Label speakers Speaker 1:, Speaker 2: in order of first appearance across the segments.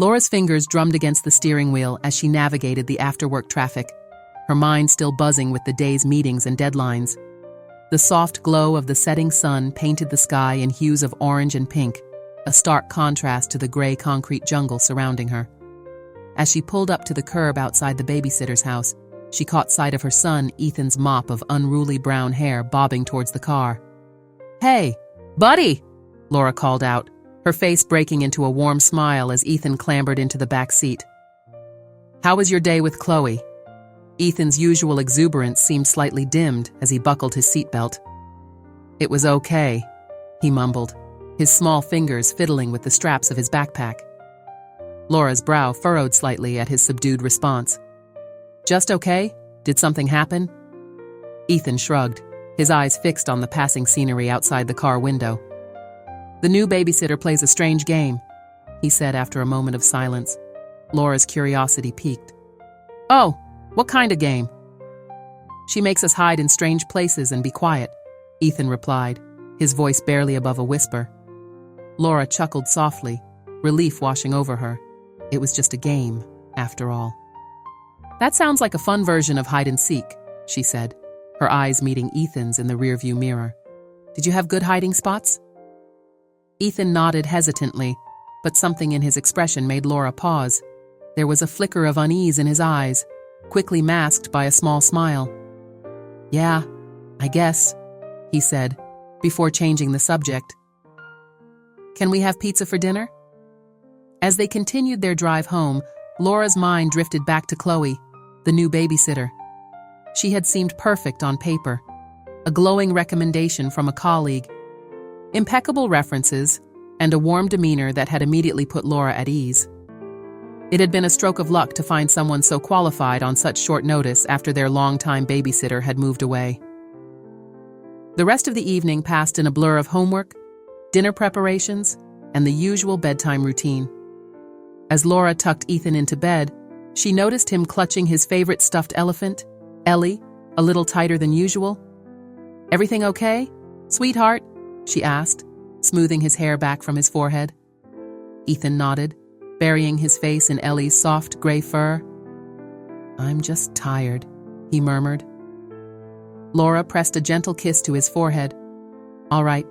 Speaker 1: Laura's fingers drummed against the steering wheel as she navigated the after-work traffic, her mind still buzzing with the day's meetings and deadlines. The soft glow of the setting sun painted the sky in hues of orange and pink, a stark contrast to the gray concrete jungle surrounding her. As she pulled up to the curb outside the babysitter's house, she caught sight of her son, Ethan's mop of unruly brown hair bobbing towards the car. "Hey, buddy!" Laura called out, her face breaking into a warm smile as Ethan clambered into the back seat. "How was your day with Chloe?" Ethan's usual exuberance seemed slightly dimmed as he buckled his seatbelt. "It was okay," he mumbled, his small fingers fiddling with the straps of his backpack. Laura's brow furrowed slightly at his subdued response. "Just okay? Did something happen?" Ethan shrugged, his eyes fixed on the passing scenery outside the car window. "The new babysitter plays a strange game," he said after a moment of silence. Laura's curiosity piqued. "Oh, what kind of game?" "She makes us hide in strange places and be quiet," Ethan replied, his voice barely above a whisper. Laura chuckled softly, relief washing over her. It was just a game, after all. "That sounds like a fun version of hide and seek," she said, her eyes meeting Ethan's in the rearview mirror. "Did you have good hiding spots?" Ethan nodded hesitantly, but something in his expression made Laura pause. There was a flicker of unease in his eyes, quickly masked by a small smile. "Yeah, I guess," he said, before changing the subject. "Can we have pizza for dinner?" As they continued their drive home, Laura's mind drifted back to Chloe, the new babysitter. She had seemed perfect on paper, a glowing recommendation from a colleague, impeccable references, and a warm demeanor that had immediately put Laura at ease. It had been a stroke of luck to find someone so qualified on such short notice after their longtime babysitter had moved away. The rest of the evening passed in a blur of homework, dinner preparations, and the usual bedtime routine. As Laura tucked Ethan into bed, she noticed him clutching his favorite stuffed elephant, Ellie, a little tighter than usual. "Everything okay, sweetheart?" she asked, smoothing his hair back from his forehead. Ethan nodded, burying his face in Ellie's soft gray fur. "I'm just tired," he murmured. Laura pressed a gentle kiss to his forehead. "All right,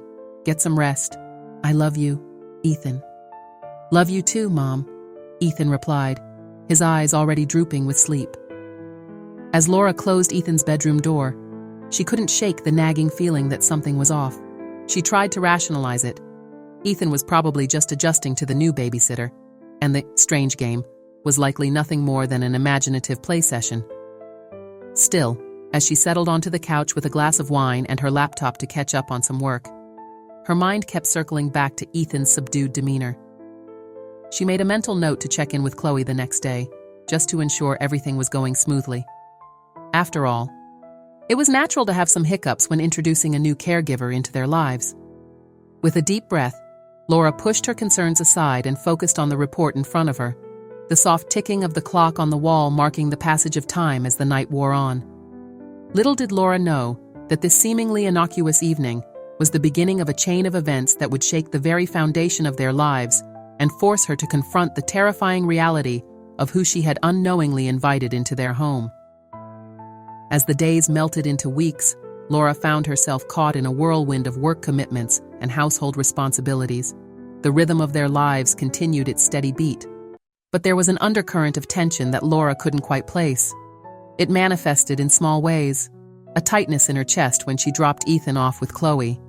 Speaker 1: get some rest. I love you, Ethan." "Love you too, Mom," Ethan replied, his eyes already drooping with sleep. As Laura closed Ethan's bedroom door, she couldn't shake the nagging feeling that something was off. She tried to rationalize it. Ethan was probably just adjusting to the new babysitter, and the strange game was likely nothing more than an imaginative play session. Still, as she settled onto the couch with a glass of wine and her laptop to catch up on some work, her mind kept circling back to Ethan's subdued demeanor. She made a mental note to check in with Chloe the next day, just to ensure everything was going smoothly. After all, it was natural to have some hiccups when introducing a new caregiver into their lives. With a deep breath, Laura pushed her concerns aside and focused on the report in front of her, the soft ticking of the clock on the wall marking the passage of time as the night wore on. Little did Laura know that this seemingly innocuous evening was the beginning of a chain of events that would shake the very foundation of their lives and force her to confront the terrifying reality of who she had unknowingly invited into their home. As the days melted into weeks, Laura found herself caught in a whirlwind of work commitments and household responsibilities. The rhythm of their lives continued its steady beat. But there was an undercurrent of tension that Laura couldn't quite place. It manifested in small ways, a tightness in her chest when she dropped Ethan off with Chloe,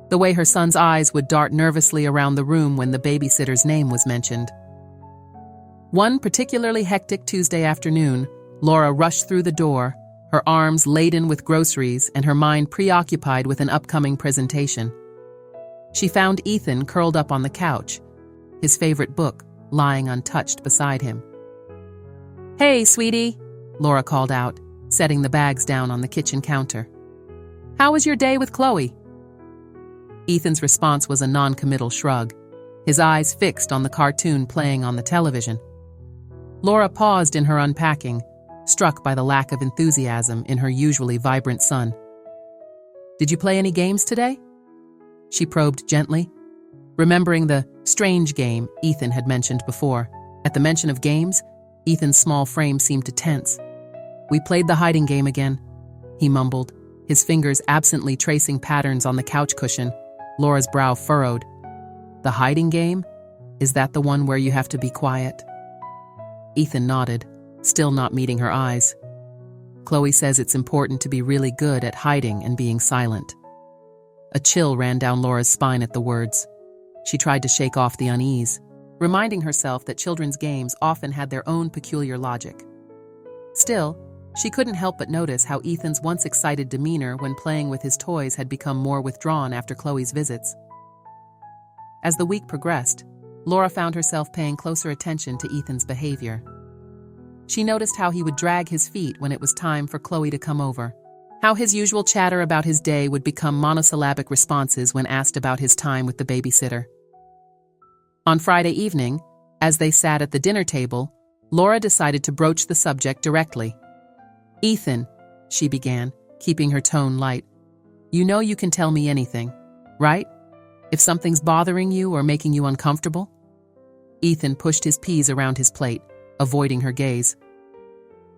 Speaker 1: the way her son's eyes would dart nervously around the room when the babysitter's name was mentioned. One particularly hectic Tuesday afternoon, Laura rushed through the door, her arms laden with groceries and her mind preoccupied with an upcoming presentation. She found Ethan curled up on the couch, his favorite book lying untouched beside him. "Hey, sweetie," Laura called out, setting the bags down on the kitchen counter. "How was your day with Chloe?" Ethan's response was a non-committal shrug, his eyes fixed on the cartoon playing on the television. Laura paused in her unpacking, struck by the lack of enthusiasm in her usually vibrant son. "Did you play any games today?" she probed gently, remembering the strange game Ethan had mentioned before, At the mention of games, Ethan's small frame seemed to tense. "We played the hiding game again," he mumbled, his fingers absently tracing patterns on the couch cushion. Laura's brow furrowed. "The hiding game? Is that the one where you have to be quiet?" Ethan nodded, still not meeting her eyes. "Chloe says it's important to be really good at hiding and being silent." A chill ran down Laura's spine at the words. She tried to shake off the unease, reminding herself that children's games often had their own peculiar logic. Still, she couldn't help but notice how Ethan's once excited demeanor when playing with his toys had become more withdrawn after Chloe's visits. As the week progressed, Laura found herself paying closer attention to Ethan's behavior. She noticed how he would drag his feet when it was time for Chloe to come over, how his usual chatter about his day would become monosyllabic responses when asked about his time with the babysitter. On Friday evening, as they sat at the dinner table, Laura decided to broach the subject directly. "Ethan," she began, keeping her tone light, "you know you can tell me anything, right? If something's bothering you or making you uncomfortable?" Ethan pushed his peas around his plate, avoiding her gaze.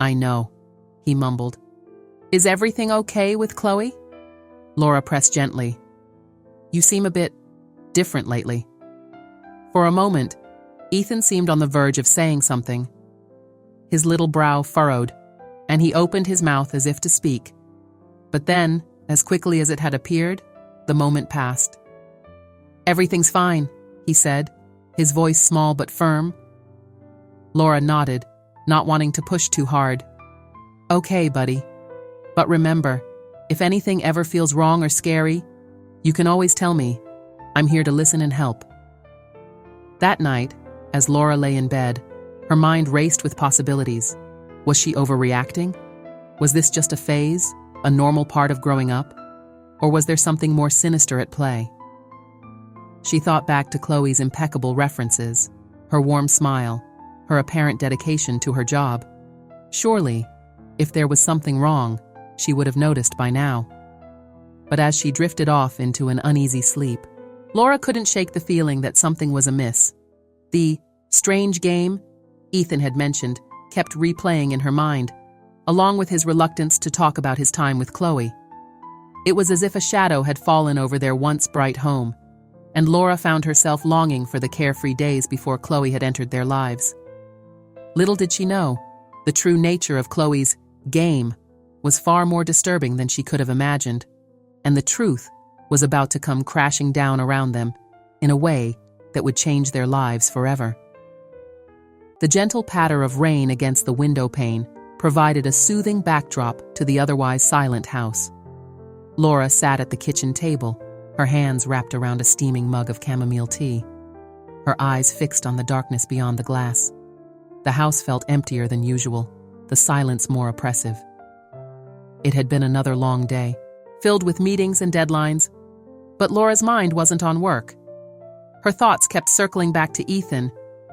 Speaker 1: "I know," he mumbled. "Is everything okay with Chloe?" Laura pressed gently. "You seem a bit different lately." For a moment, Ethan seemed on the verge of saying something. His little brow furrowed, and he opened his mouth as if to speak. But then, as quickly as it had appeared, the moment passed. "Everything's fine," he said, his voice small but firm. Laura nodded, not wanting to push too hard. "Okay, buddy. But remember, if anything ever feels wrong or scary, you can always tell me. I'm here to listen and help." That night, as Laura lay in bed, her mind raced with possibilities. Was she overreacting? Was this just a phase, a normal part of growing up? Or was there something more sinister at play? She thought back to Chloe's impeccable references, her warm smile, her apparent dedication to her job. Surely, if there was something wrong, she would have noticed by now. But as she drifted off into an uneasy sleep, Laura couldn't shake the feeling that something was amiss. The strange game Ethan had mentioned kept replaying in her mind, along with his reluctance to talk about his time with Chloe. It was as if a shadow had fallen over their once bright home, and Laura found herself longing for the carefree days before Chloe had entered their lives. Little did she know, the true nature of Chloe's game was far more disturbing than she could have imagined, and the truth was about to come crashing down around them in a way that would change their lives forever. The gentle patter of rain against the window pane provided a soothing backdrop to the otherwise silent house. Laura sat at the kitchen table, her hands wrapped around a steaming mug of chamomile tea, her eyes fixed on the darkness beyond the glass. The house felt emptier than usual, the silence more oppressive. It had been another long day, filled with meetings and deadlines, but Laura's mind wasn't on work. Her thoughts kept circling back to Ethan,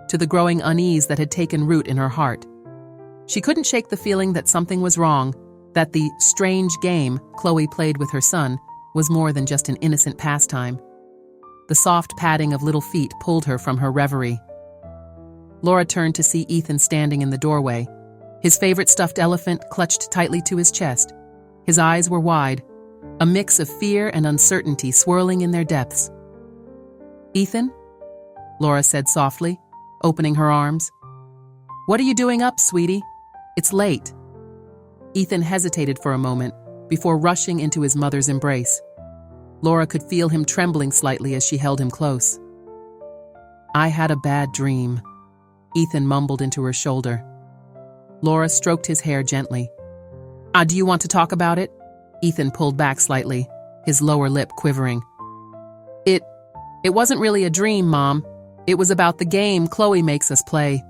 Speaker 1: to the growing unease that had taken root in her heart. She couldn't shake the feeling that something was wrong, that the strange game Chloe played with her son was more than just an innocent pastime. The soft padding of little feet pulled her from her reverie. Laura turned to see Ethan standing in the doorway, his favorite stuffed elephant clutched tightly to his chest. His eyes were wide, a mix of fear and uncertainty swirling in their depths. "Ethan?" Laura said softly, opening her arms. "What are you doing up, sweetie? It's late." Ethan hesitated for a moment before rushing into his mother's embrace. Laura could feel him trembling slightly as she held him close. "I had a bad dream," Ethan mumbled into her shoulder. Laura stroked his hair gently. Do you want to talk about it?" Ethan pulled back slightly, his lower lip quivering. It wasn't really a dream, Mom. It was about the game Chloe makes us play."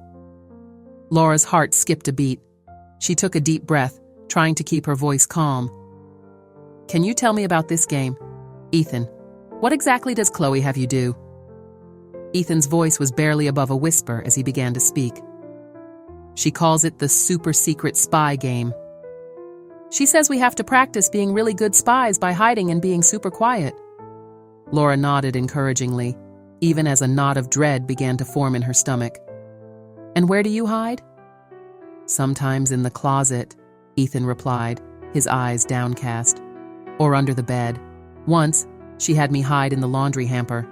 Speaker 1: Laura's heart skipped a beat. She took a deep breath, trying to keep her voice calm. "Can you tell me about this game, Ethan? What exactly does Chloe have you do?" Ethan's voice was barely above a whisper as he began to speak. "She calls it the super secret spy game. She says we have to practice being really good spies by hiding and being super quiet." Laura nodded encouragingly, even as a knot of dread began to form in her stomach. And where do you hide? Sometimes in the closet, Ethan replied, his eyes downcast. Or under the bed. Once, she had me hide in the laundry hamper.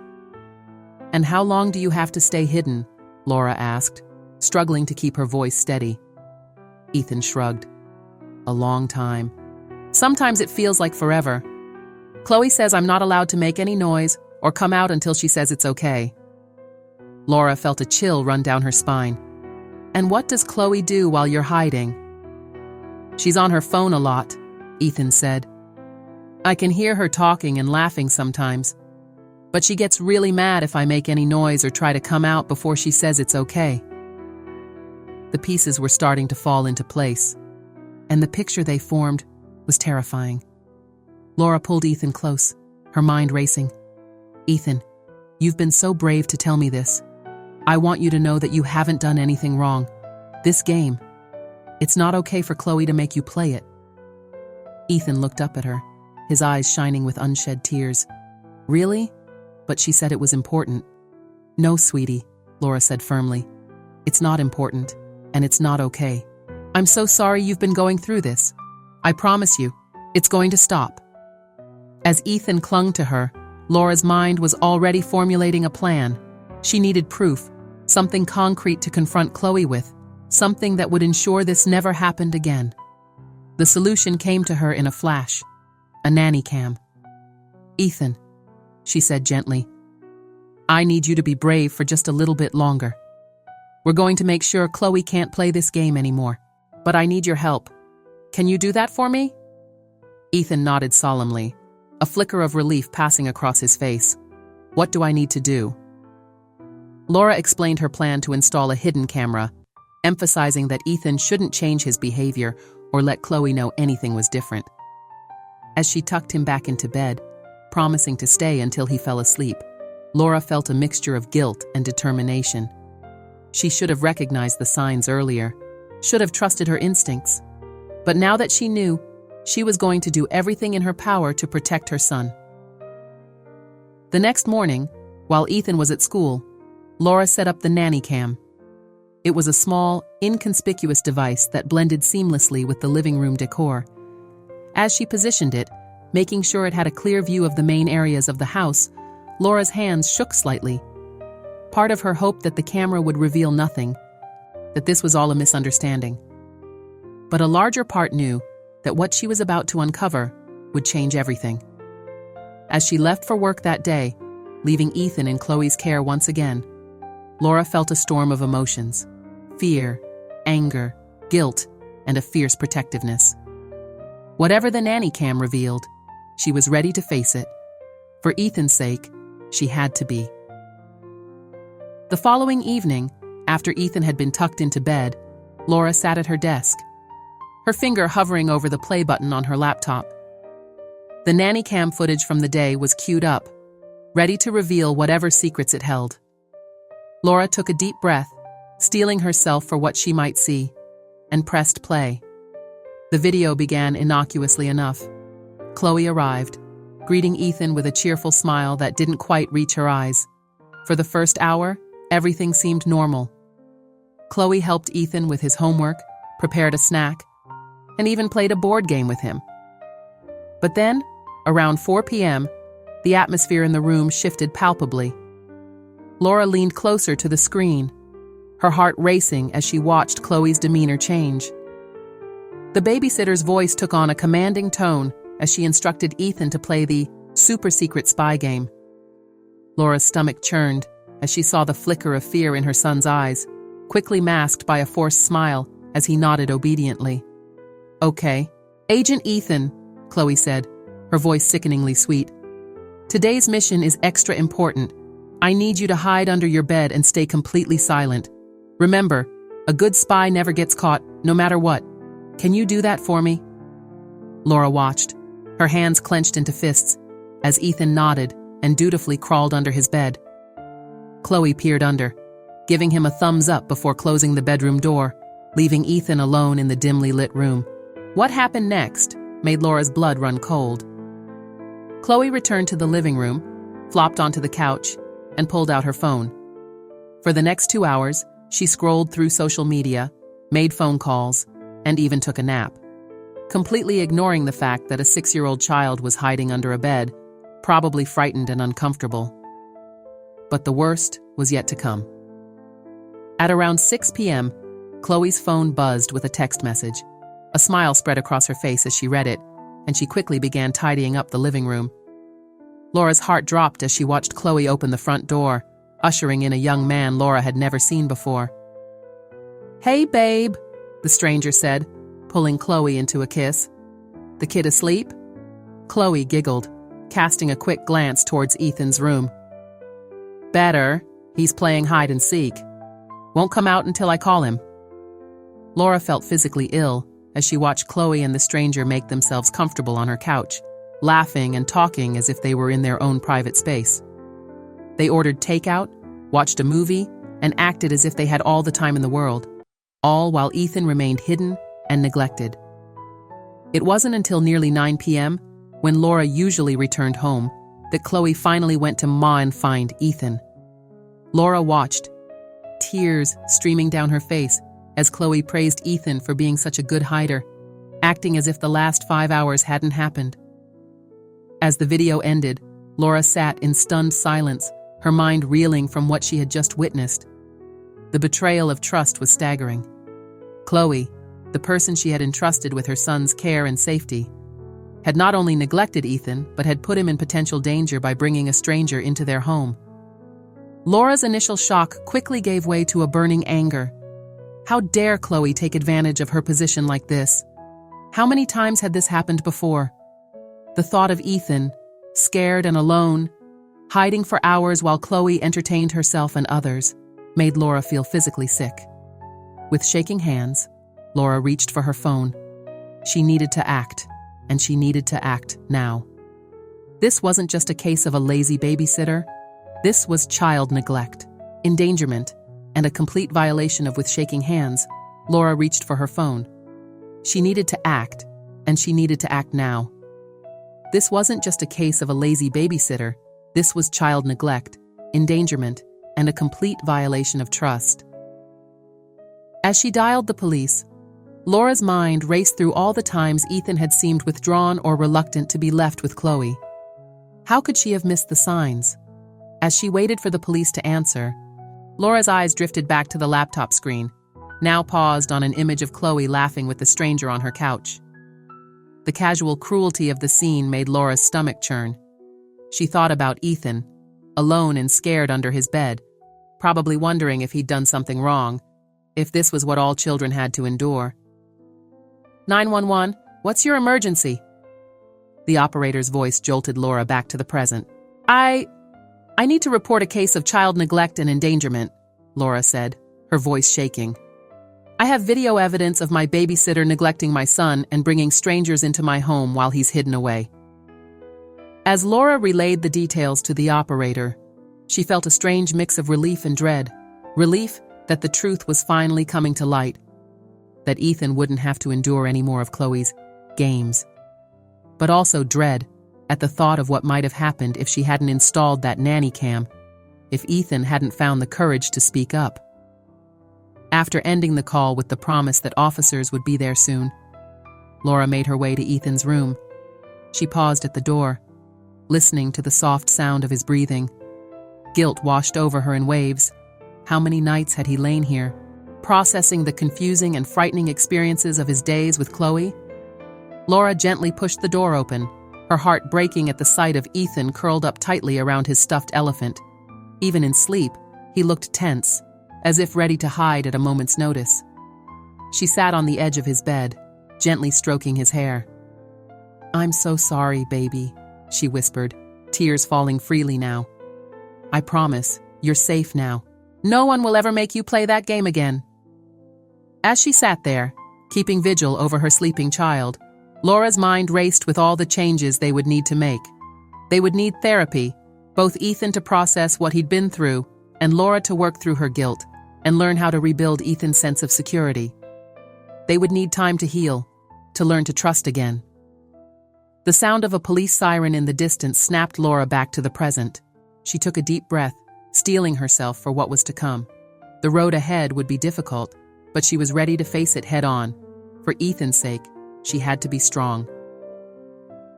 Speaker 1: And how long do you have to stay hidden? Laura asked, struggling to keep her voice steady. Ethan shrugged. A long time. Sometimes it feels like forever. Chloe says I'm not allowed to make any noise or come out until she says it's okay. Laura felt a chill run down her spine. And what does Chloe do while you're hiding? She's on her phone a lot, Ethan said. I can hear her talking and laughing sometimes, but she gets really mad if I make any noise or try to come out before she says it's okay. The pieces were starting to fall into place, and the picture they formed was terrifying. Laura pulled Ethan close, her mind racing. Ethan, you've been so brave to tell me this. I want you to know that you haven't done anything wrong. This game, it's not okay for Chloe to make you play it. Ethan looked up at her, his eyes shining with unshed tears. Really? But she said it was important. No, sweetie, Laura said firmly. It's not important, and it's not okay. I'm so sorry you've been going through this. I promise you, it's going to stop. As Ethan clung to her, Laura's mind was already formulating a plan. She needed proof, something concrete to confront Chloe with, something that would ensure this never happened again. The solution came to her in a flash. A nanny cam. Ethan, she said gently, I need you to be brave for just a little bit longer. We're going to make sure Chloe can't play this game anymore, but I need your help. Can you do that for me? Ethan nodded solemnly, a flicker of relief passing across his face. What do I need to do? Laura explained her plan to install a hidden camera, emphasizing that Ethan shouldn't change his behavior or let Chloe know anything was different. As she tucked him back into bed, promising to stay until he fell asleep, Laura felt a mixture of guilt and determination. She should have recognized the signs earlier, should have trusted her instincts. But now that she knew, she was going to do everything in her power to protect her son. The next morning, while Ethan was at school, Laura set up the nanny cam. It was a small, inconspicuous device that blended seamlessly with the living room decor. As she positioned it, making sure it had a clear view of the main areas of the house, Laura's hands shook slightly. Part of her hoped that the camera would reveal nothing, that this was all a misunderstanding. But a larger part knew that what she was about to uncover would change everything. As she left for work that day, leaving Ethan in Chloe's care once again, Laura felt a storm of emotions: fear, anger, guilt, and a fierce protectiveness. Whatever the nanny cam revealed, she was ready to face it. For Ethan's sake, she had to be. The following evening, after Ethan had been tucked into bed, Laura sat at her desk, her finger hovering over the play button on her laptop. The nanny cam footage from the day was queued up, ready to reveal whatever secrets it held. Laura took a deep breath, steeling herself for what she might see, and pressed play. The video began innocuously enough. Chloe arrived, greeting Ethan with a cheerful smile that didn't quite reach her eyes. For the first hour, everything seemed normal. Chloe helped Ethan with his homework, prepared a snack, and even played a board game with him. But then, around 4 p.m., the atmosphere in the room shifted palpably. Laura leaned closer to the screen, her heart racing as she watched Chloe's demeanor change. The babysitter's voice took on a commanding tone as she instructed Ethan to play the super-secret spy game. Laura's stomach churned as she saw the flicker of fear in her son's eyes, quickly masked by a forced smile as he nodded obediently. Okay, Agent Ethan, Chloe said, her voice sickeningly sweet. Today's mission is extra important. I need you to hide under your bed and stay completely silent. Remember, a good spy never gets caught, no matter what. Can you do that for me? Laura watched, her hands clenched into fists, as Ethan nodded and dutifully crawled under his bed. Chloe peered under, giving him a thumbs up before closing the bedroom door, leaving Ethan alone in the dimly lit room. What happened next made Laura's blood run cold. Chloe returned to the living room, flopped onto the couch, and pulled out her phone. For the next 2 hours, She scrolled through social media, made phone calls, and even took a nap, completely ignoring the fact that a 6-year-old child was hiding under a bed, probably frightened and uncomfortable. But the worst was yet to come. At around 6 p.m., Chloe's phone buzzed with a text message. A smile spread across her face as she read it, and she quickly began tidying up the living room. Laura's heart dropped as she watched Chloe open the front door, ushering in a young man Laura had never seen before. "Hey, babe," the stranger said, pulling Chloe into a kiss. "The kid asleep?" Chloe giggled, casting a quick glance towards Ethan's room. "Better. He's playing hide and seek. Won't come out until I call him." Laura felt physically ill as she watched Chloe and the stranger make themselves comfortable on her couch, laughing and talking as if they were in their own private space. They ordered takeout, watched a movie, and acted as if they had all the time in the world, all while Ethan remained hidden and neglected. It wasn't until nearly 9 p.m., when Laura usually returned home, that Chloe finally went to Ma and find Ethan. Laura watched, tears streaming down her face, as Chloe praised Ethan for being such a good hider, acting as if the last 5 hours hadn't happened. As the video ended, Laura sat in stunned silence, her mind reeling from what she had just witnessed. The betrayal of trust was staggering. Chloe, the person she had entrusted with her son's care and safety, had not only neglected Ethan, but had put him in potential danger by bringing a stranger into their home. Laura's initial shock quickly gave way to a burning anger. How dare Chloe take advantage of her position like this? How many times had this happened before? The thought of Ethan, scared and alone, hiding for hours while Chloe entertained herself and others, made Laura feel physically sick. With shaking hands, Laura reached for her phone. She needed to act, and she needed to act now. This wasn't just a case of a lazy babysitter. This was child neglect, endangerment, and a complete violation of with shaking hands. Laura reached for her phone. She needed to act, and she needed to act now. This wasn't just a case of a lazy babysitter. This was child neglect, endangerment, and a complete violation of trust. As she dialed the police, Laura's mind raced through all the times Ethan had seemed withdrawn or reluctant to be left with Chloe. How could she have missed the signs? As she waited for the police to answer, Laura's eyes drifted back to the laptop screen, now paused on an image of Chloe laughing with the stranger on her couch. The casual cruelty of the scene made Laura's stomach churn. She thought about Ethan, alone and scared under his bed, probably wondering if he'd done something wrong, if this was what all children had to endure. 911, what's your emergency? The operator's voice jolted Laura back to the present. I need to report a case of child neglect and endangerment, Laura said, her voice shaking. I have video evidence of my babysitter neglecting my son and bringing strangers into my home while he's hidden away. As Laura relayed the details to the operator, she felt a strange mix of relief and dread. Relief that the truth was finally coming to light, that Ethan wouldn't have to endure any more of Chloe's games. But also dread at the thought of what might have happened if she hadn't installed that nanny cam, if Ethan hadn't found the courage to speak up. After ending the call with the promise that officers would be there soon, Laura made her way to Ethan's room. She paused at the door, listening to the soft sound of his breathing. Guilt washed over her in waves. How many nights had he lain here, processing the confusing and frightening experiences of his days with Chloe? Laura gently pushed the door open, her heart breaking at the sight of Ethan curled up tightly around his stuffed elephant. Even in sleep, he looked tense, as if ready to hide at a moment's notice. She sat on the edge of his bed, gently stroking his hair. I'm so sorry, baby, she whispered, tears falling freely now. I promise, you're safe now. No one will ever make you play that game again. As she sat there, keeping vigil over her sleeping child, Laura's mind raced with all the changes they would need to make. They would need therapy, both Ethan to process what he'd been through, and Laura to work through her guilt and learn how to rebuild Ethan's sense of security. They would need time to heal, to learn to trust again. The sound of a police siren in the distance snapped Laura back to the present. She took a deep breath, steeling herself for what was to come. The road ahead would be difficult, but she was ready to face it head-on. For Ethan's sake, she had to be strong.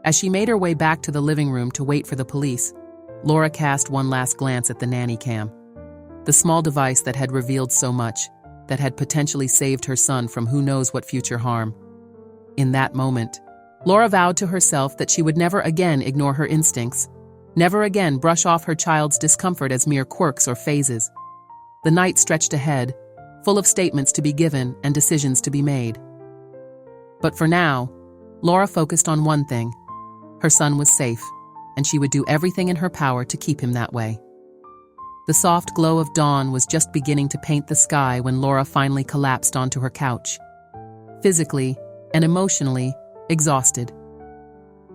Speaker 1: As she made her way back to the living room to wait for the police, Laura cast one last glance at the nanny cam. The small device that had revealed so much, that had potentially saved her son from who knows what future harm. In that moment, Laura vowed to herself that she would never again ignore her instincts, never again brush off her child's discomfort as mere quirks or phases. The night stretched ahead, full of statements to be given and decisions to be made. But for now, Laura focused on one thing. Her son was safe, and she would do everything in her power to keep him that way. The soft glow of dawn was just beginning to paint the sky when Laura finally collapsed onto her couch, physically and emotionally exhausted.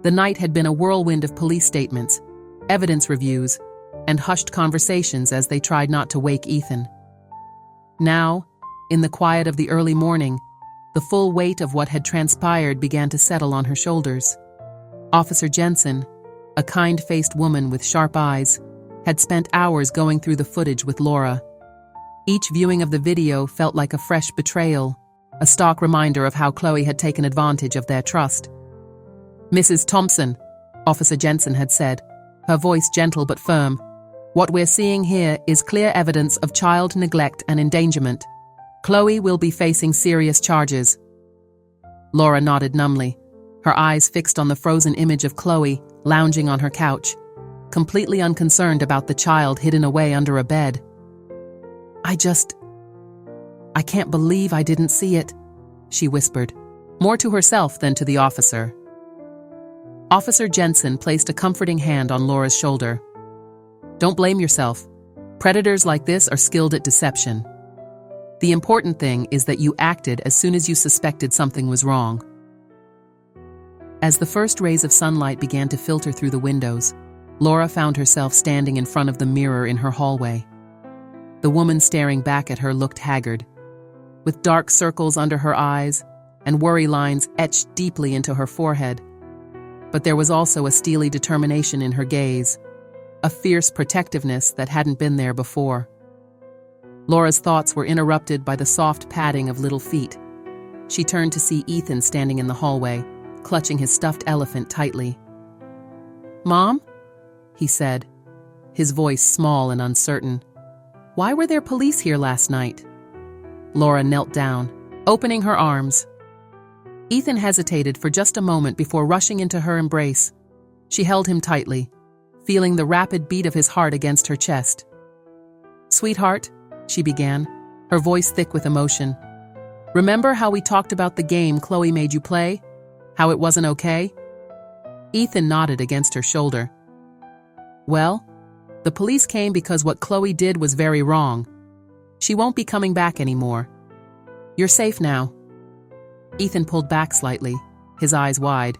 Speaker 1: The night had been a whirlwind of police statements, evidence reviews, and hushed conversations as they tried not to wake Ethan. Now, in the quiet of the early morning, the full weight of what had transpired began to settle on her shoulders. Officer Jensen, a kind-faced woman with sharp eyes, had spent hours going through the footage with Laura. Each viewing of the video felt like a fresh betrayal, a stark reminder of how Chloe had taken advantage of their trust. "Mrs. Thompson," Officer Jensen had said, her voice gentle but firm, "what we're seeing here is clear evidence of child neglect and endangerment. Chloe will be facing serious charges." Laura nodded numbly, her eyes fixed on the frozen image of Chloe lounging on her couch, completely unconcerned about the child hidden away under a bed. I can't believe I didn't see it," she whispered, more to herself than to the officer. Officer Jensen placed a comforting hand on Laura's shoulder. "Don't blame yourself. Predators like this are skilled at deception. The important thing is that you acted as soon as you suspected something was wrong." As the first rays of sunlight began to filter through the windows, Laura found herself standing in front of the mirror in her hallway. The woman staring back at her looked haggard, with dark circles under her eyes and worry lines etched deeply into her forehead. But there was also a steely determination in her gaze, a fierce protectiveness that hadn't been there before. Laura's thoughts were interrupted by the soft padding of little feet. She turned to see Ethan standing in the hallway, clutching his stuffed elephant tightly. "Mom?" he said, his voice small and uncertain. "Why were there police here last night?" Laura knelt down, opening her arms. Ethan hesitated for just a moment before rushing into her embrace. She held him tightly, feeling the rapid beat of his heart against her chest. "Sweetheart," she began, her voice thick with emotion. "Remember how we talked about the game Chloe made you play? How it wasn't okay?" Ethan nodded against her shoulder. "Well, the police came because what Chloe did was very wrong. She won't be coming back anymore. You're safe now." Ethan pulled back slightly, his eyes wide.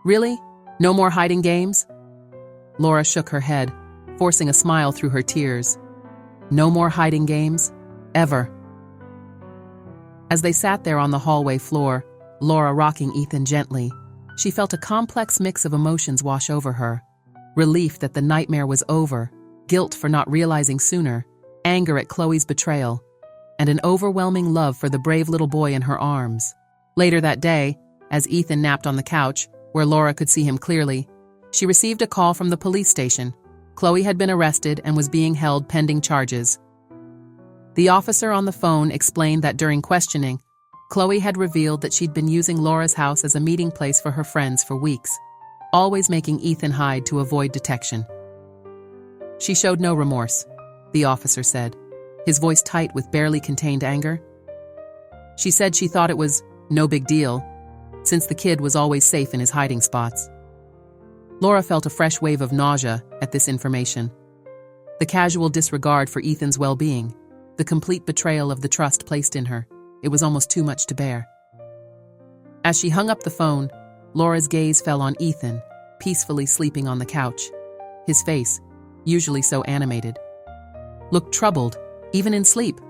Speaker 1: "Really? No more hiding games?" Laura shook her head, forcing a smile through her tears. "No more hiding games? Ever." As they sat there on the hallway floor, Laura rocking Ethan gently, she felt a complex mix of emotions wash over her. Relief that the nightmare was over, guilt for not realizing sooner, anger at Chloe's betrayal, and an overwhelming love for the brave little boy in her arms. Later that day, as Ethan napped on the couch, where Laura could see him clearly, she received a call from the police station. Chloe had been arrested and was being held pending charges. The officer on the phone explained that during questioning, Chloe had revealed that she'd been using Laura's house as a meeting place for her friends for weeks, always making Ethan hide to avoid detection. She showed no remorse, the officer said, his voice tight with barely contained anger. She said she thought it was no big deal, since the kid was always safe in his hiding spots. Laura felt a fresh wave of nausea at this information. The casual disregard for Ethan's well-being, the complete betrayal of the trust placed in her, it was almost too much to bear. As she hung up the phone, Laura's gaze fell on Ethan, peacefully sleeping on the couch. His face, usually so animated, looked troubled, even in sleep.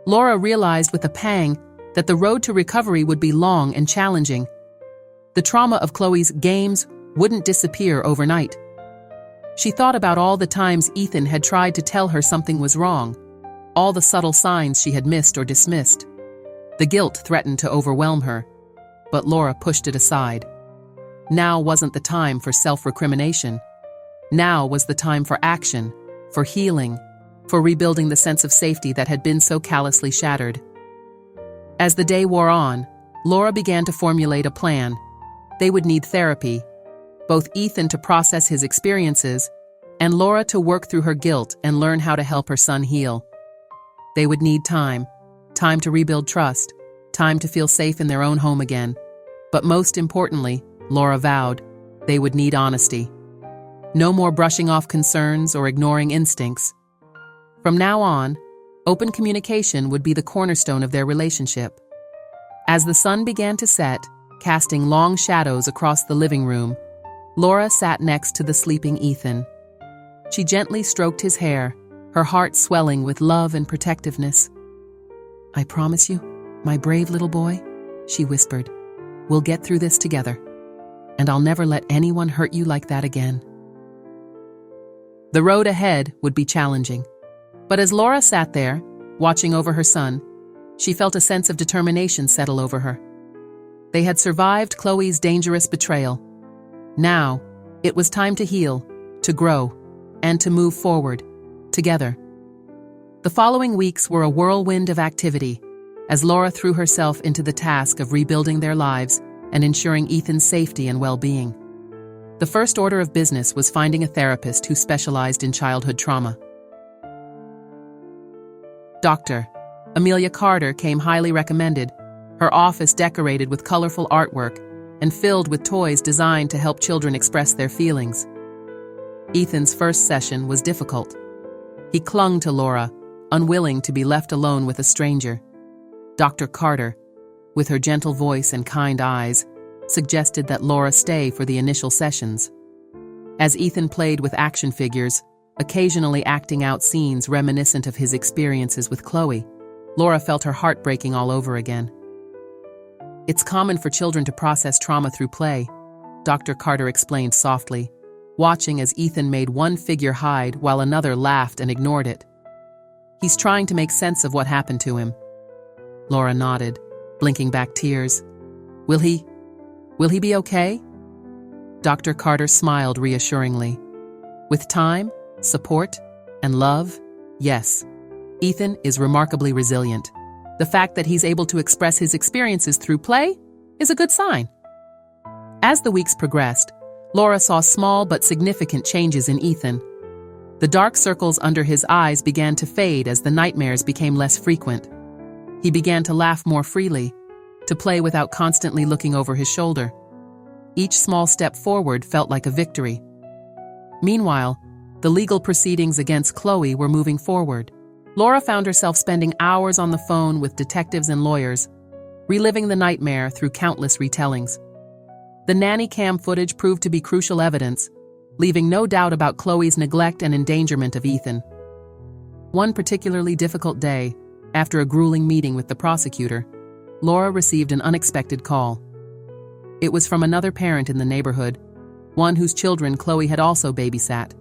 Speaker 1: Laura realized with a pang that the road to recovery would be long and challenging. The trauma of Chloe's games wouldn't disappear overnight. She thought about all the times Ethan had tried to tell her something was wrong, all the subtle signs she had missed or dismissed. The guilt threatened to overwhelm her, but Laura pushed it aside. Now wasn't the time for self-recrimination. Now was the time for action, for healing, for rebuilding the sense of safety that had been so callously shattered. As the day wore on, Laura began to formulate a plan. They would need therapy, both Ethan to process his experiences and Laura to work through her guilt and learn how to help her son heal. They would need time to rebuild trust, time to feel safe in their own home again. But most importantly, Laura vowed, they would need honesty. No more brushing off concerns or ignoring instincts. From now on, open communication would be the cornerstone of their relationship. As the sun began to set, casting long shadows across the living room, Laura sat next to the sleeping Ethan. She gently stroked his hair, her heart swelling with love and protectiveness. "I promise you, my brave little boy," she whispered, "we'll get through this together, and I'll never let anyone hurt you like that again." The road ahead would be challenging, but as Laura sat there, watching over her son, she felt a sense of determination settle over her. They had survived Chloe's dangerous betrayal. Now, it was time to heal, to grow, and to move forward, together. The following weeks were a whirlwind of activity, as Laura threw herself into the task of rebuilding their lives and ensuring Ethan's safety and well-being. The first order of business was finding a therapist who specialized in childhood trauma. Dr. Amelia Carter came highly recommended, her office decorated with colorful artwork and filled with toys designed to help children express their feelings. Ethan's first session was difficult. He clung to Laura, unwilling to be left alone with a stranger. Dr. Carter, with her gentle voice and kind eyes, suggested that Laura stay for the initial sessions. As Ethan played with action figures, occasionally acting out scenes reminiscent of his experiences with Chloe, Laura felt her heart breaking all over again. "It's common for children to process trauma through play," Dr. Carter explained softly, watching as Ethan made one figure hide while another laughed and ignored it. "He's trying to make sense of what happened to him." Laura nodded, blinking back tears. Will he be okay?" Dr. Carter smiled reassuringly. "With time, support, and love, yes. Ethan is remarkably resilient. The fact that he's able to express his experiences through play is a good sign." As the weeks progressed, Laura saw small but significant changes in Ethan. The dark circles under his eyes began to fade as the nightmares became less frequent. He began to laugh more freely, to play without constantly looking over his shoulder. Each small step forward felt like a victory. Meanwhile, the legal proceedings against Chloe were moving forward. Laura found herself spending hours on the phone with detectives and lawyers, reliving the nightmare through countless retellings. The nanny cam footage proved to be crucial evidence, leaving no doubt about Chloe's neglect and endangerment of Ethan. One particularly difficult day, after a grueling meeting with the prosecutor, Laura received an unexpected call. It was from another parent in the neighborhood, one whose children Chloe had also babysat.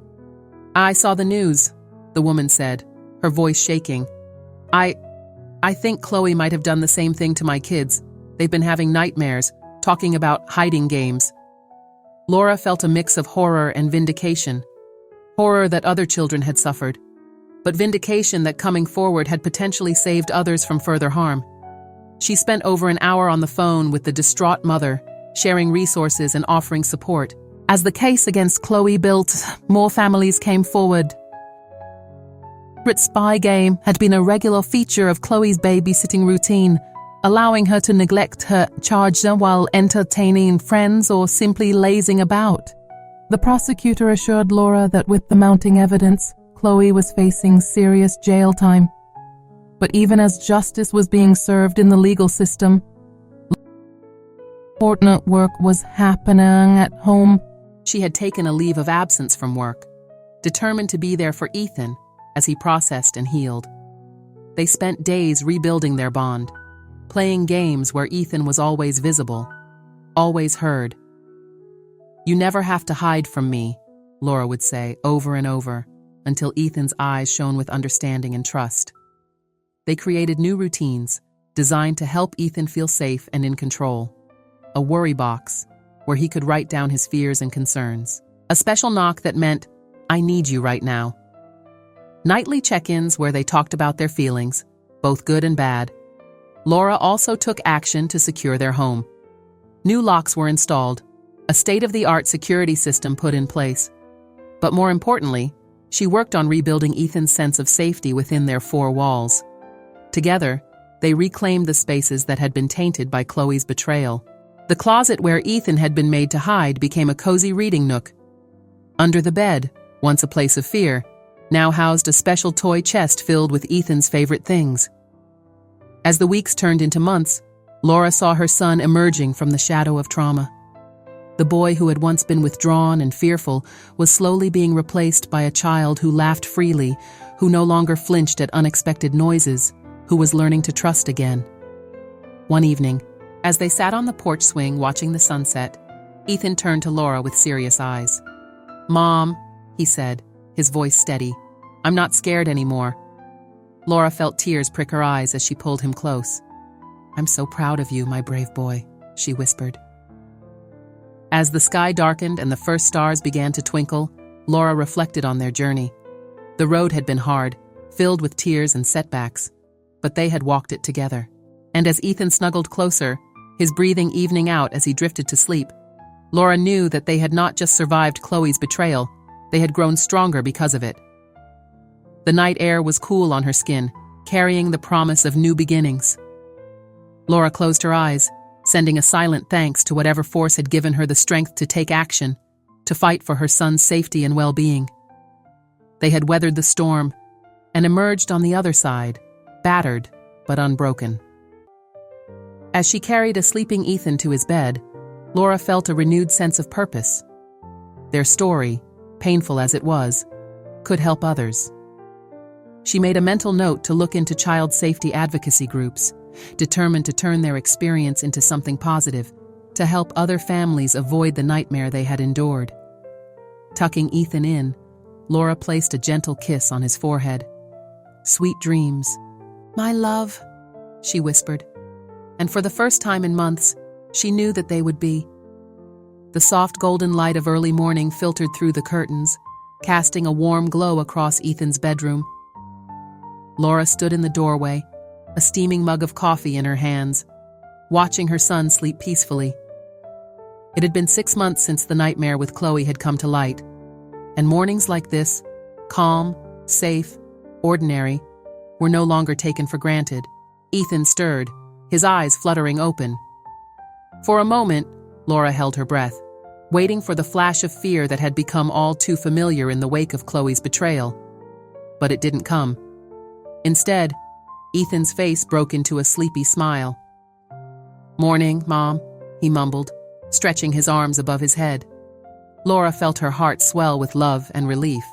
Speaker 1: "I saw the news," the woman said, her voice shaking. I think Chloe might have done the same thing to my kids. They've been having nightmares, talking about hiding games." Laura felt a mix of horror and vindication. Horror that other children had suffered, but vindication that coming forward had potentially saved others from further harm. She spent over an hour on the phone with the distraught mother, sharing resources and offering support. As the case against Chloe built, more families came forward. Secret spy game had been a regular feature of Chloe's babysitting routine, allowing her to neglect her charge while entertaining friends or simply lazing about. The prosecutor assured Laura that with the mounting evidence, Chloe was facing serious jail time. But even as justice was being served in the legal system, important work was happening at home. She had taken a leave of absence from work, determined to be there for Ethan as he processed and healed. They spent days rebuilding their bond, playing games where Ethan was always visible, always heard. "You never have to hide from me," Laura would say over and over, until Ethan's eyes shone with understanding and trust. They created new routines, designed to help Ethan feel safe and in control. A worry box, where he could write down his fears and concerns. A special knock that meant, "I need you right now." Nightly check-ins where they talked about their feelings, both good and bad. Laura also took action to secure their home. New locks were installed, a state-of-the-art security system put in place. But more importantly, she worked on rebuilding Ethan's sense of safety within their four walls. Together, they reclaimed the spaces that had been tainted by Chloe's betrayal. The closet where Ethan had been made to hide became a cozy reading nook. Under the bed, once a place of fear, now housed a special toy chest filled with Ethan's favorite things. As the weeks turned into months, Laura saw her son emerging from the shadow of trauma. The boy who had once been withdrawn and fearful was slowly being replaced by a child who laughed freely, who no longer flinched at unexpected noises, who was learning to trust again. One evening, as they sat on the porch swing watching the sunset, Ethan turned to Laura with serious eyes. "Mom," he said, his voice steady, "I'm not scared anymore." Laura felt tears prick her eyes as she pulled him close. "I'm so proud of you, my brave boy," she whispered. As the sky darkened and the first stars began to twinkle, Laura reflected on their journey. The road had been hard, filled with tears and setbacks, but they had walked it together. And as Ethan snuggled closer, his breathing evening out as he drifted to sleep, Laura knew that they had not just survived Chloe's betrayal, they had grown stronger because of it. The night air was cool on her skin, carrying the promise of new beginnings. Laura closed her eyes, sending a silent thanks to whatever force had given her the strength to take action, to fight for her son's safety and well-being. They had weathered the storm and emerged on the other side, battered but unbroken. As she carried a sleeping Ethan to his bed, Laura felt a renewed sense of purpose. Their story, painful as it was, could help others. She made a mental note to look into child safety advocacy groups, determined to turn their experience into something positive, to help other families avoid the nightmare they had endured. Tucking Ethan in, Laura placed a gentle kiss on his forehead. "Sweet dreams, my love," she whispered. And for the first time in months, she knew that they would be. The soft golden light of early morning filtered through the curtains, casting a warm glow across Ethan's bedroom. Laura stood in the doorway, a steaming mug of coffee in her hands, watching her son sleep peacefully. It had been 6 months since the nightmare with Chloe had come to light, and mornings like this, calm, safe, ordinary, were no longer taken for granted. Ethan stirred, his eyes fluttering open. For a moment, Laura held her breath, waiting for the flash of fear that had become all too familiar in the wake of Chloe's betrayal. But it didn't come. Instead, Ethan's face broke into a sleepy smile. "Morning, Mom," he mumbled, stretching his arms above his head. Laura felt her heart swell with love and relief.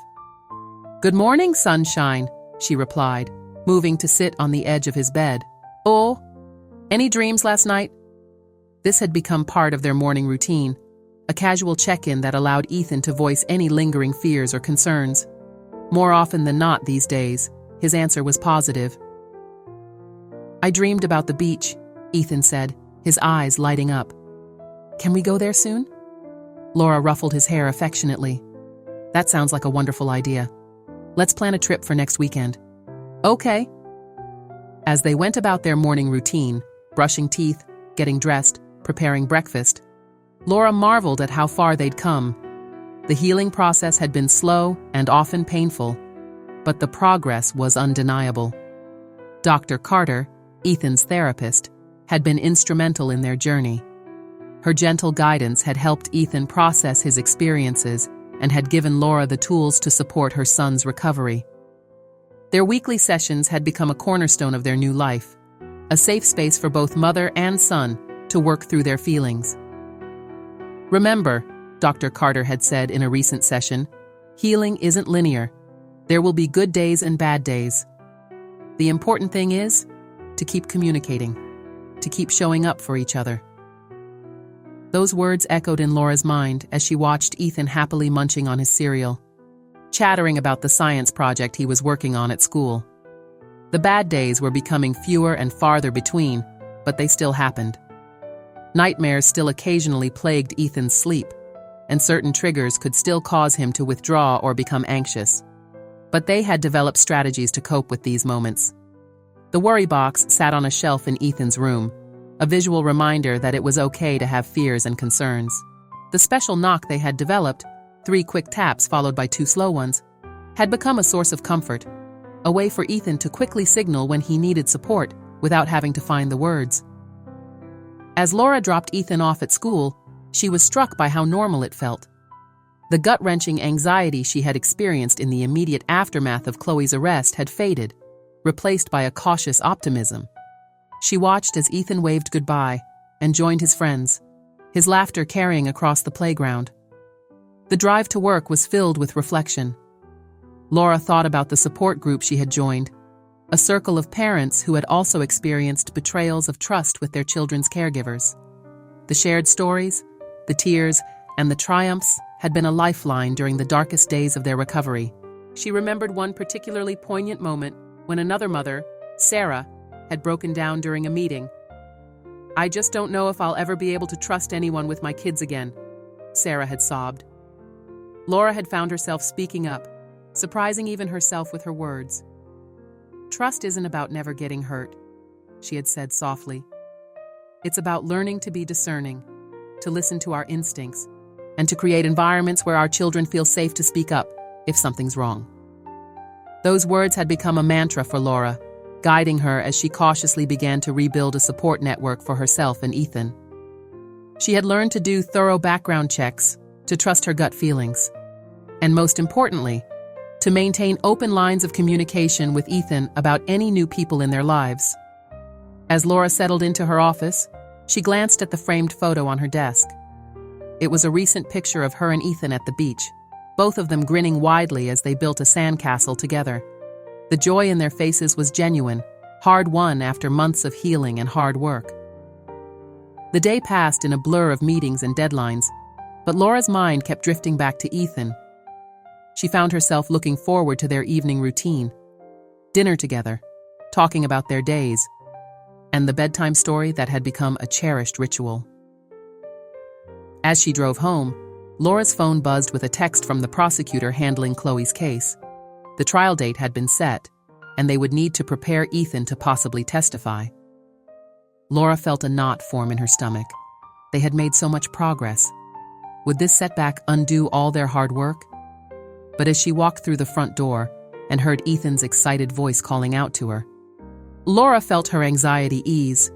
Speaker 1: "Good morning, sunshine," she replied, moving to sit on the edge of his bed. "Oh, any dreams last night?" This had become part of their morning routine, a casual check-in that allowed Ethan to voice any lingering fears or concerns. More often than not these days, his answer was positive. "I dreamed about the beach," Ethan said, his eyes lighting up. "Can we go there soon?" Laura ruffled his hair affectionately. "That sounds like a wonderful idea. Let's plan a trip for next weekend." "Okay." As they went about their morning routine, brushing teeth, getting dressed, preparing breakfast, Laura marveled at how far they'd come. The healing process had been slow and often painful, but the progress was undeniable. Dr. Carter, Ethan's therapist, had been instrumental in their journey. Her gentle guidance had helped Ethan process his experiences and had given Laura the tools to support her son's recovery. Their weekly sessions had become a cornerstone of their new life, a safe space for both mother and son to work through their feelings. "Remember," Dr. Carter had said in a recent session, "healing isn't linear. There will be good days and bad days. The important thing is to keep communicating, to keep showing up for each other." Those words echoed in Laura's mind as she watched Ethan happily munching on his cereal, chattering about the science project he was working on at school. The bad days were becoming fewer and farther between, but they still happened. Nightmares still occasionally plagued Ethan's sleep, and certain triggers could still cause him to withdraw or become anxious. But they had developed strategies to cope with these moments. The worry box sat on a shelf in Ethan's room, a visual reminder that it was okay to have fears and concerns. The special knock they had developed, 3 quick taps followed by 2 slow ones, had become a source of comfort, a way for Ethan to quickly signal when he needed support without having to find the words. As Laura dropped Ethan off at school, she was struck by how normal it felt. The gut-wrenching anxiety she had experienced in the immediate aftermath of Chloe's arrest had faded, replaced by a cautious optimism. She watched as Ethan waved goodbye and joined his friends, his laughter carrying across the playground. The drive to work was filled with reflection. Laura thought about the support group she had joined, a circle of parents who had also experienced betrayals of trust with their children's caregivers. The shared stories, the tears, and the triumphs had been a lifeline during the darkest days of their recovery. She remembered one particularly poignant moment when another mother, Sarah, had broken down during a meeting. "I just don't know if I'll ever be able to trust anyone with my kids again," Sarah had sobbed. Laura had found herself speaking up, surprising even herself with her words. "Trust isn't about never getting hurt," she had said softly. "It's about learning to be discerning, to listen to our instincts, and to create environments where our children feel safe to speak up if something's wrong." Those words had become a mantra for Laura, guiding her as she cautiously began to rebuild a support network for herself and Ethan. She had learned to do thorough background checks, to trust her gut feelings, and most importantly, to maintain open lines of communication with Ethan about any new people in their lives. As Laura settled into her office, she glanced at the framed photo on her desk. It was a recent picture of her and Ethan at the beach, both of them grinning widely as they built a sandcastle together. The joy in their faces was genuine, hard-won after months of healing and hard work. The day passed in a blur of meetings and deadlines, but Laura's mind kept drifting back to Ethan. She found herself looking forward to their evening routine, dinner together, talking about their days, and the bedtime story that had become a cherished ritual. As she drove home, Laura's phone buzzed with a text from the prosecutor handling Chloe's case. The trial date had been set, and they would need to prepare Ethan to possibly testify. Laura felt a knot form in her stomach. They had made so much progress. Would this setback undo all their hard work? But as she walked through the front door and heard Ethan's excited voice calling out to her, Laura felt her anxiety ease.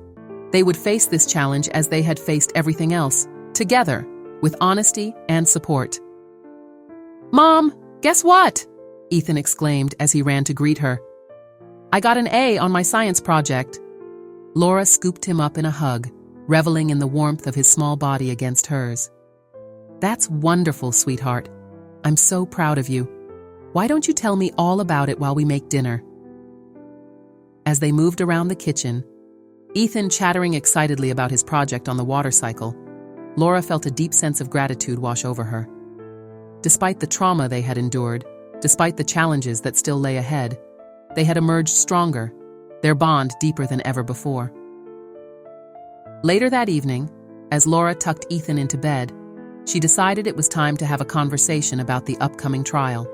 Speaker 1: They would face this challenge as they had faced everything else, together, with honesty and support. "Mom, guess what?" Ethan exclaimed as he ran to greet her. "I got an A on my science project." Laura scooped him up in a hug, reveling in the warmth of his small body against hers. "That's wonderful, sweetheart. I'm so proud of you. Why don't you tell me all about it while we make dinner?" As they moved around the kitchen, Ethan chattering excitedly about his project on the water cycle, Laura felt a deep sense of gratitude wash over her. Despite the trauma they had endured, despite the challenges that still lay ahead, they had emerged stronger, their bond deeper than ever before. Later that evening, as Laura tucked Ethan into bed, she decided it was time to have a conversation about the upcoming trial.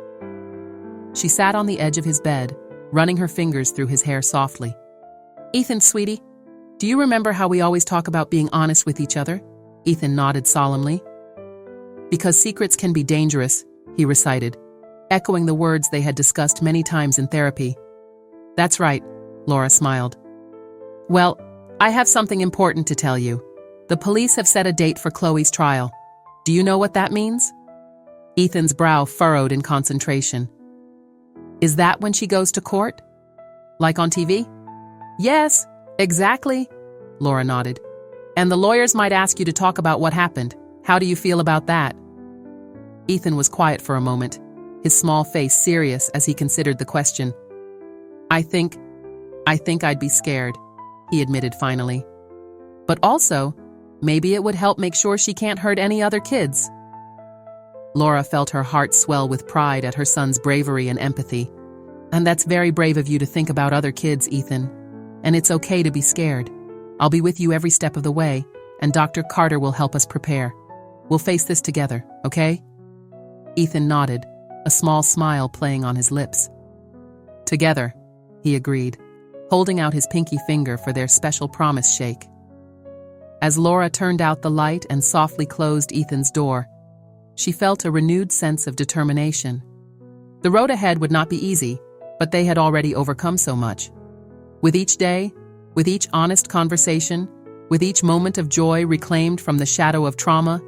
Speaker 1: She sat on the edge of his bed, running her fingers through his hair softly. "Ethan, sweetie, do you remember how we always talk about being honest with each other?" Ethan nodded solemnly. "Because secrets can be dangerous," he recited, echoing the words they had discussed many times in therapy. "That's right," Laura smiled. "Well, I have something important to tell you. The police have set a date for Chloe's trial. Do you know what that means?" Ethan's brow furrowed in concentration. "Is that when she goes to court? Like on TV?" "Yes, exactly," Laura nodded. "And the lawyers might ask you to talk about what happened. How do you feel about that?" Ethan was quiet for a moment, his small face serious as he considered the question. I think I'd be scared," he admitted finally. "But also, maybe it would help make sure she can't hurt any other kids." Laura felt her heart swell with pride at her son's bravery and empathy. And that's very brave of you to think about other kids, Ethan. And it's okay to be scared. I'll be with you every step of the way, and Dr. Carter will help us prepare. We'll face this together, okay? Ethan nodded, a small smile playing on his lips. Together, he agreed, holding out his pinky finger for their special promise shake. As Laura turned out the light and softly closed Ethan's door, she felt a renewed sense of determination. The road ahead would not be easy, but they had already overcome so much. With each day, with each honest conversation, with each moment of joy reclaimed from the shadow of trauma,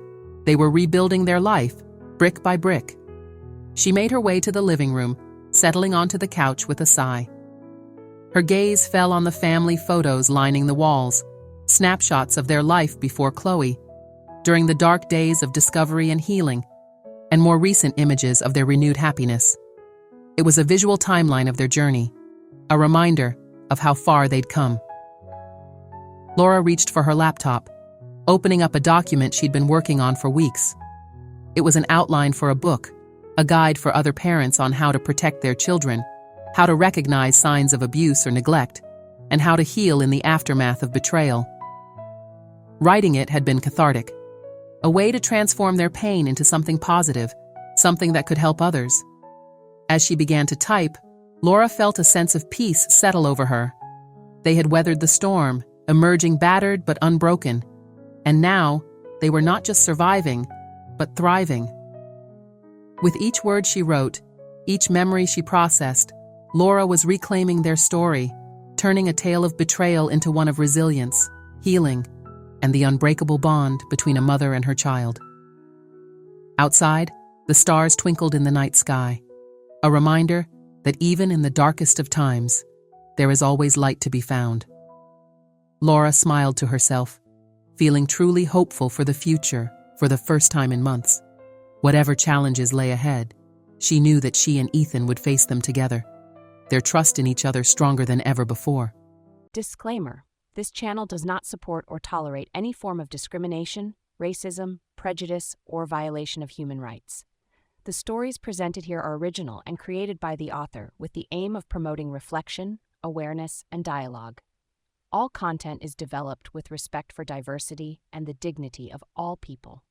Speaker 1: they were rebuilding their life, brick by brick. She made her way to the living room, settling onto the couch with a sigh. Her gaze fell on the family photos lining the walls, snapshots of their life before Chloe, during the dark days of discovery and healing, and more recent images of their renewed happiness. It was a visual timeline of their journey, a reminder of how far they'd come. Laura reached for her laptop, opening up a document she'd been working on for weeks. It was an outline for a book, a guide for other parents on how to protect their children, how to recognize signs of abuse or neglect, and how to heal in the aftermath of betrayal. Writing it had been cathartic, a way to transform their pain into something positive, something that could help others. As she began to type, Laura felt a sense of peace settle over her. They had weathered the storm, emerging battered but unbroken, and now they were not just surviving, but thriving. With each word she wrote, each memory she processed, Laura was reclaiming their story, turning a tale of betrayal into one of resilience, healing, and the unbreakable bond between a mother and her child. Outside, the stars twinkled in the night sky, a reminder that even in the darkest of times, there is always light to be found. Laura smiled to herself, feeling truly hopeful for the future for the first time in months. Whatever challenges lay ahead, she knew that she and Ethan would face them together, their trust in each other stronger than ever before.
Speaker 2: Disclaimer: this channel does not support or tolerate any form of discrimination, racism, prejudice, or violation of human rights. The stories presented here are original and created by the author with the aim of promoting reflection, awareness, and dialogue. All content is developed with respect for diversity and the dignity of all people.